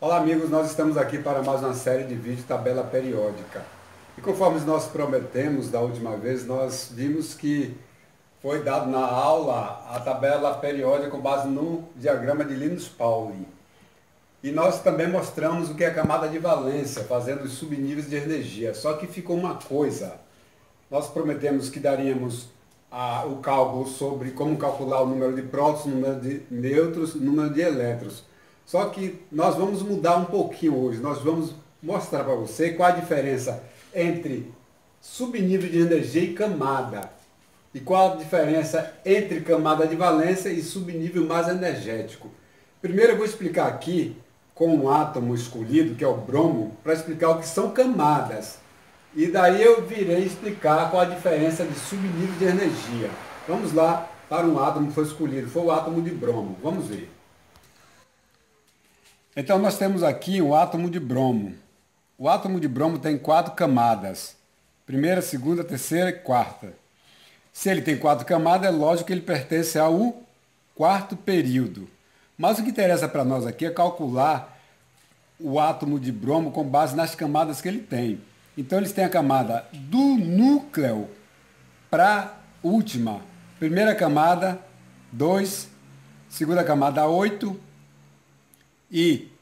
Olá amigos, nós estamos aqui para mais uma série de vídeos tabela periódica. E conforme nós prometemos da última vez, nós vimos que foi dado na aula a tabela periódica com base no diagrama de Linus Pauling. E nós também mostramos o que é a camada de valência, fazendo os subníveis de energia. Só que ficou uma coisa, nós prometemos que daríamos o cálculo sobre como calcular o número de prótons, o número de nêutrons, o número de elétrons. Só que nós vamos mudar um pouquinho hoje, nós vamos mostrar para você qual a diferença entre subnível de energia e camada. E qual a diferença entre camada de valência e subnível mais energético. Primeiro eu vou explicar aqui com um átomo escolhido, que é o bromo, para explicar o que são camadas. E daí eu virei explicar qual a diferença de subnível de energia. Vamos lá para um átomo que foi escolhido, foi o átomo de bromo. Vamos ver. Então nós temos aqui o átomo de bromo. O átomo de bromo tem 4 camadas. Primeira, segunda, terceira e quarta. Se ele tem 4 camadas, é lógico que ele pertence ao quarto período. Mas o que interessa para nós aqui é calcular o átomo de bromo com base nas camadas que ele tem. Então eles têm a camada do núcleo para a última. Primeira camada, 2. Segunda camada, 8. E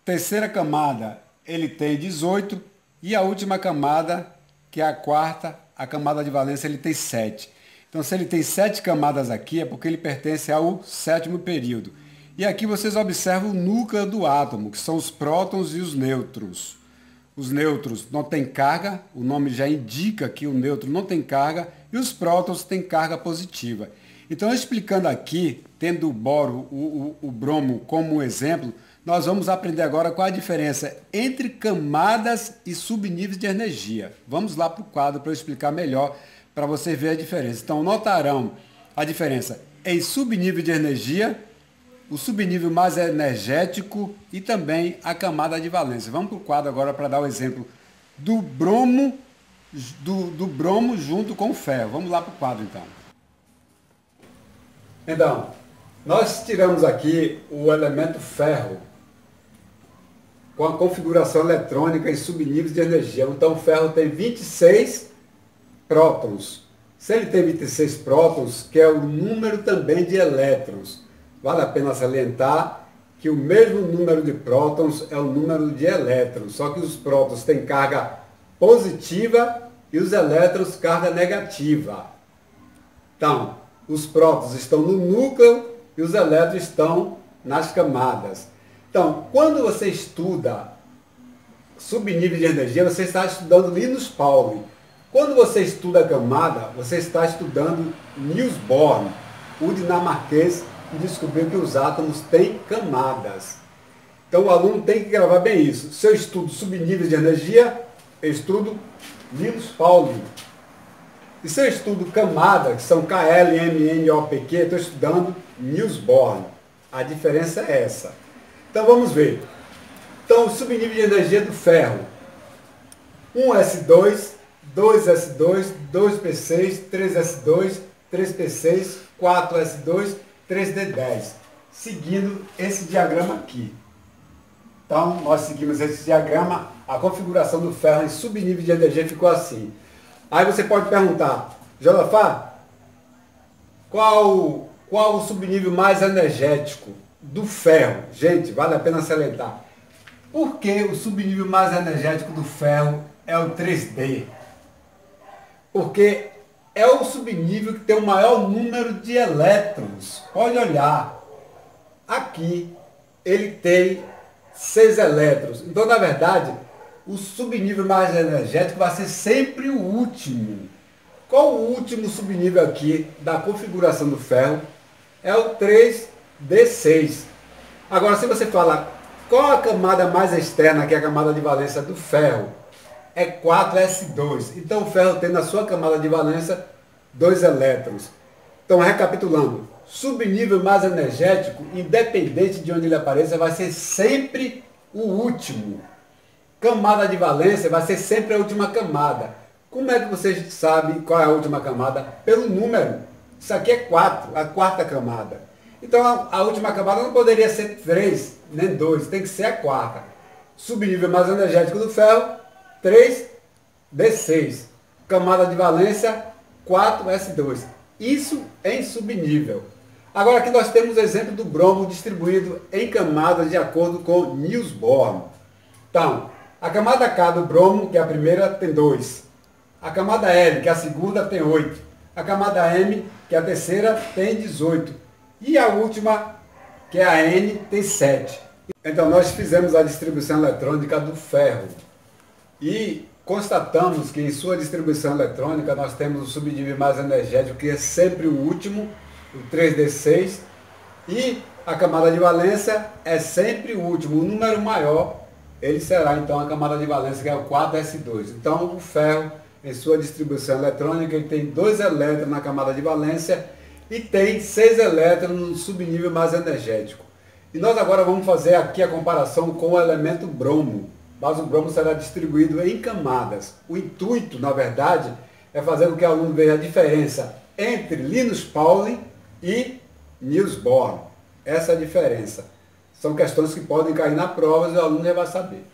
terceira camada, ele tem 18. E a última camada, que é a quarta, a camada de valência, ele tem 7. Então, se ele tem 7 camadas aqui, é porque ele pertence ao sétimo período. E aqui vocês observam o núcleo do átomo, que são os prótons e os nêutrons. Os nêutrons não têm carga, o nome já indica que o nêutron não tem carga, e os prótons têm carga positiva. Então, explicando aqui, tendo o boro, o bromo como exemplo, nós vamos aprender agora qual a diferença entre camadas e subníveis de energia. Vamos lá para o quadro para eu explicar melhor, para você ver a diferença. Então, notarão a diferença em subnível de energia, o subnível mais energético e também a camada de valência. Vamos para o quadro agora para dar o exemplo do bromo, do bromo junto com o ferro. Vamos lá para o quadro então. Então, nós tiramos aqui o elemento ferro com a configuração eletrônica em subníveis de energia. Então, o ferro tem 26 prótons. Se ele tem 26 prótons, que é o número também de elétrons, vale a pena salientar que o mesmo número de prótons é o número de elétrons, só que os prótons têm carga positiva e os elétrons carga negativa. Então, os prótons estão no núcleo e os elétrons estão nas camadas. Então, quando você estuda subnível de energia, você está estudando Linus Pauling. Quando você estuda a camada, você está estudando Niels Bohr, o dinamarquês que descobriu que os átomos têm camadas. Então, o aluno tem que gravar bem isso. Se eu estudo subníveis de energia, eu estudo Linus Pauling. E se eu estudo camada, que são KL, MN, OPQ, eu estou estudando Niels Bohr. A diferença é essa. Então vamos ver. Então o subnível de energia do ferro. 1s2, 2s2, 2p6, 3s2, 3p6, 4s2, 3d10. Seguindo esse diagrama aqui. Então nós seguimos esse diagrama, a configuração do ferro em subnível de energia ficou assim. Aí você pode perguntar, Josafá, qual o subnível mais energético do ferro? Gente, vale a pena salientar. Por que o subnível mais energético do ferro é o 3D? Porque é o subnível que tem o maior número de elétrons. Pode olhar. Aqui ele tem 6 elétrons. Então, na verdade, o subnível mais energético vai ser sempre o último. Qual o último subnível aqui da configuração do ferro? É o 3D6. Agora, se você fala qual a camada mais externa, que é a camada de valência do ferro, é 4s2. Então, o ferro tem na sua camada de valência 2 elétrons. Então, recapitulando, subnível mais energético, independente de onde ele apareça, vai ser sempre o último. Camada de valência vai ser sempre a última camada. Como é que você sabe qual é a última camada? Pelo número. Isso aqui é 4, a quarta camada. Então a última camada não poderia ser 3, nem 2, tem que ser a quarta. Subnível mais energético do ferro, 3D6. Camada de valência, 4S2. Isso em subnível. Agora aqui nós temos o exemplo do bromo distribuído em camadas de acordo com Niels Bohr. Então, a camada K do bromo, que é a primeira, tem 2. A camada L, que é a segunda, tem 8. A camada M, que é a terceira, tem 18. E a última, que é a N, tem 7. Então nós fizemos a distribuição eletrônica do ferro. E constatamos que em sua distribuição eletrônica nós temos o subnível mais energético, que é sempre o último, o 3D6. E a camada de valência é sempre o último. O número maior, ele será então a camada de valência, que é o 4S2. Então o ferro, em sua distribuição eletrônica, ele tem 2 elétrons na camada de valência e tem 6 elétrons no subnível mais energético. E nós agora vamos fazer aqui a comparação com o elemento bromo. Mas o bromo será distribuído em camadas. O intuito, na verdade, é fazer com que o aluno veja a diferença entre Linus Pauling e Niels Bohr. Essa é a diferença. São questões que podem cair na prova e o aluno já vai saber.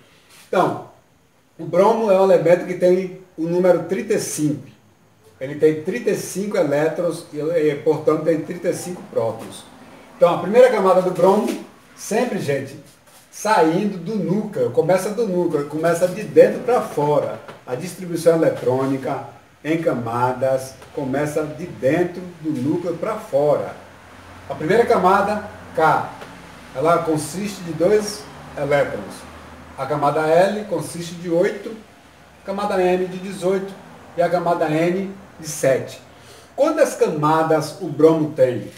Então, o bromo é um elemento que tem o número 35. Ele tem 35 elétrons e, portanto, tem 35 prótons. Então, a primeira camada do bromo, sempre, gente, saindo do núcleo, começa de dentro para fora. A distribuição eletrônica em camadas começa de dentro do núcleo para fora. A primeira camada, K, ela consiste de 2 elétrons. A camada L consiste de 8, a camada M de 18 e a camada N de 7. Quantas camadas o bromo tem?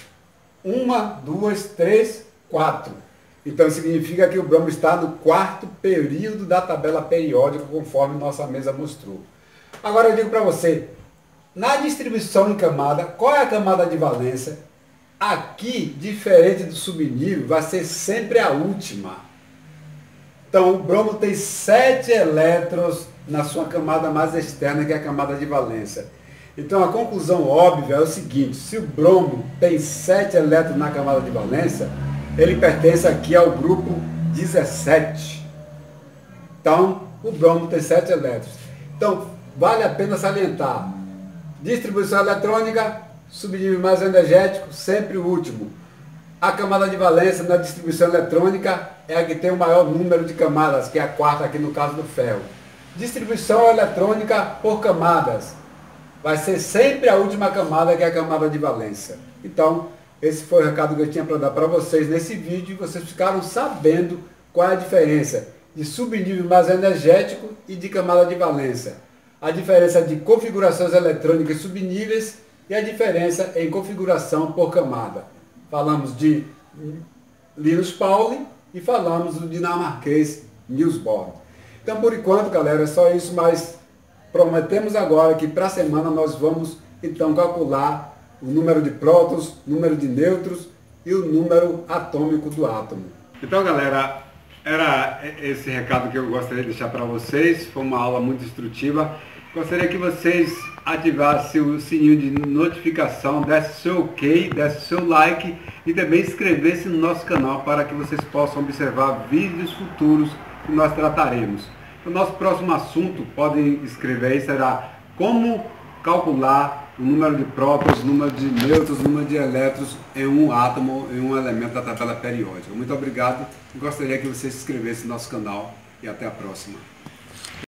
1, 2, 3, 4. Então significa que o bromo está no 4º período da tabela periódica, conforme nossa mesa mostrou. Agora eu digo para você, na distribuição em camada, qual é a camada de valência? Aqui, diferente do subnível, vai ser sempre a última. Então o bromo tem 7 elétrons na sua camada mais externa, que é a camada de valência. Então a conclusão óbvia é o seguinte: se o bromo tem 7 elétrons na camada de valência, ele pertence aqui ao grupo 17. Então o bromo tem 7 elétrons. Então vale a pena salientar: distribuição eletrônica, subnível mais energético, sempre o último. A camada de valência na distribuição eletrônica é a que tem o maior número de camadas, que é a 4ª aqui no caso do ferro. Distribuição eletrônica por camadas. Vai ser sempre a última camada, que é a camada de valência. Então, esse foi o recado que eu tinha para dar para vocês nesse vídeo. E vocês ficaram sabendo qual é a diferença de subnível mais energético e de camada de valência. A diferença de configurações eletrônicas subníveis e a diferença em configuração por camada. Falamos de Linus Pauling e falamos do dinamarquês Niels Bohr. Então, por enquanto, galera, é só isso, mas prometemos agora que para a semana nós vamos, então, calcular o número de prótons, número de nêutrons e o número atômico do átomo. Então, galera, era esse recado que eu gostaria de deixar para vocês. Foi uma aula muito instrutiva. Gostaria que vocês ativassem o sininho de notificação, desse seu ok, desse seu like e também inscrevesse no nosso canal para que vocês possam observar vídeos futuros que nós trataremos. O nosso próximo assunto, podem escrever aí, será como calcular o número de prótons, o número de nêutrons, o número de elétrons em um átomo, em um elemento da tabela periódica. Muito obrigado e gostaria que você se inscrevesse no nosso canal e até a próxima.